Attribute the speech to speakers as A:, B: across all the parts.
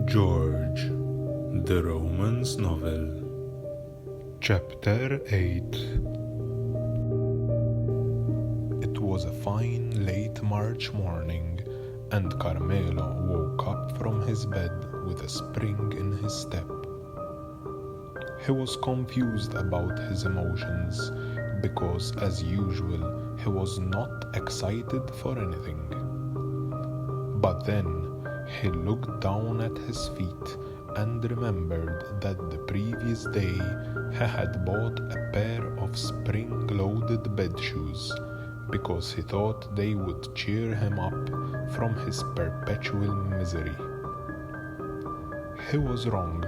A: George, the Romance Novel. Chapter 8. It was a fine late March morning, and Carmelo woke up from his bed with a spring in his step. He was confused about his emotions because, as usual, he was not excited for anything. But then he looked down at his feet and remembered that the previous day he had bought a pair of spring-loaded bed shoes because he thought they would cheer him up from his perpetual misery. He was wrong,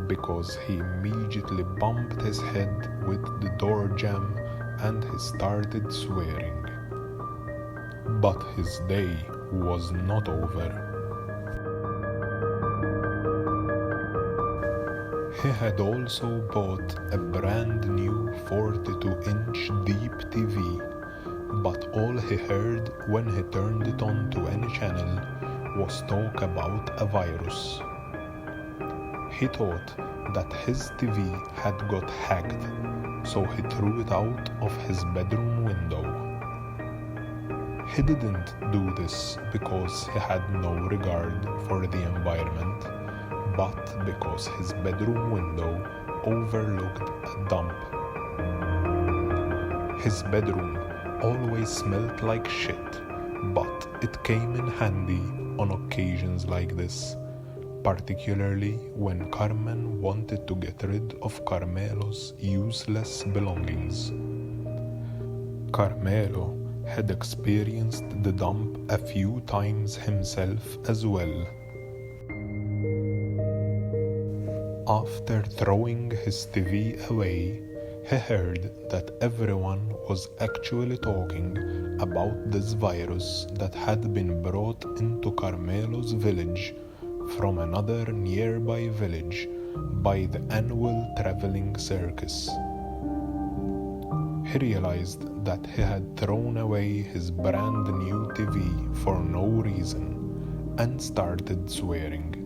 A: because he immediately bumped his head with the door jamb and he started swearing. But his day was not over. He had also bought a brand new 42-inch deep TV, but all he heard when he turned it on to any channel was talk about a virus. He thought that his TV had got hacked, so he threw it out of his bedroom window. He didn't do this because he had no regard for the environment, but because his bedroom window overlooked a dump. His bedroom always smelled like shit, but it came in handy on occasions like this, particularly when Carmen wanted to get rid of Carmelo's useless belongings. Carmelo had experienced the dump a few times himself as well. After throwing his TV away, he heard that everyone was actually talking about this virus that had been brought into Carmelo's village from another nearby village by the annual traveling circus. He realized that he had thrown away his brand new TV for no reason and started swearing.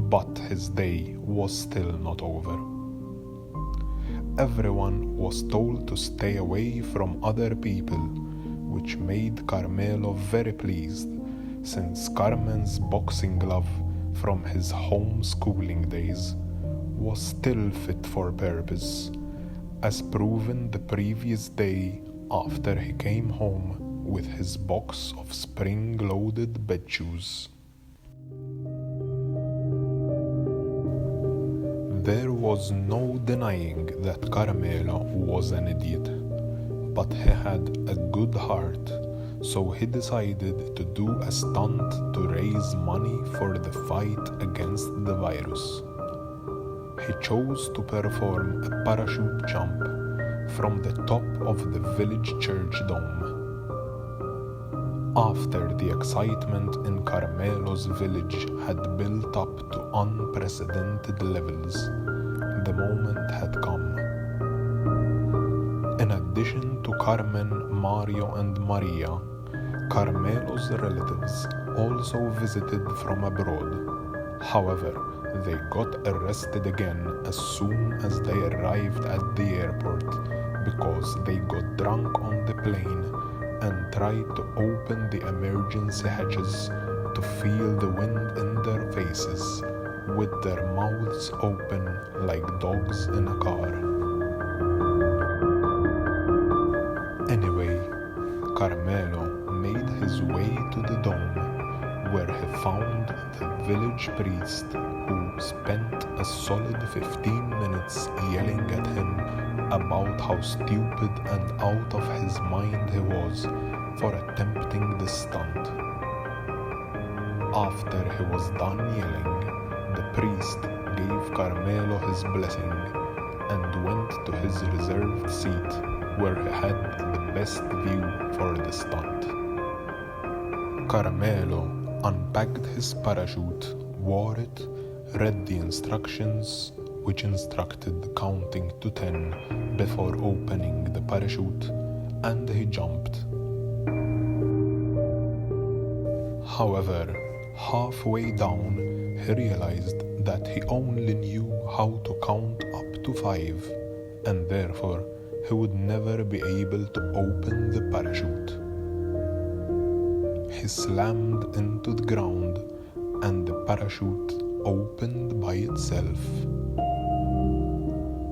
A: But his day was still not over. Everyone was told to stay away from other people, which made Carmelo very pleased, since Carmen's boxing glove from his homeschooling days was still fit for purpose, as proven the previous day after he came home with his box of spring-loaded bed shoes. There was no denying that Carmelo was an idiot, but he had a good heart, so he decided to do a stunt to raise money for the fight against the virus. He chose to perform a parachute jump from the top of the village church dome. After the excitement in Carmelo's village had built up to unprecedented levels, the moment had come. In addition to Carmen, Mario, and Maria, Carmelo's relatives also visited from abroad. However, they got arrested again as soon as they arrived at the airport because they got drunk on the plane and tried to open the emergency hatches to feel the wind in their faces, with their mouths open like dogs in a car. Anyway, Carmelo made his way to the dome, where he found the village priest, who spent a solid 15 minutes yelling at him about how stupid and out of his mind he was for attempting this stunt. After he was done yelling, the priest gave Carmelo his blessing and went to his reserved seat, where he had the best view for the stunt. Carmelo unpacked his parachute, wore it, read the instructions, which instructed counting to 10 before opening the parachute, and he jumped. However, halfway down, he realized that he only knew how to count up to 5, and therefore he would never be able to open the parachute. He slammed into the ground, and the parachute opened by itself.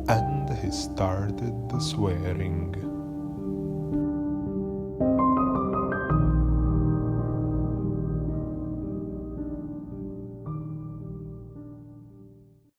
A: And he started swearing.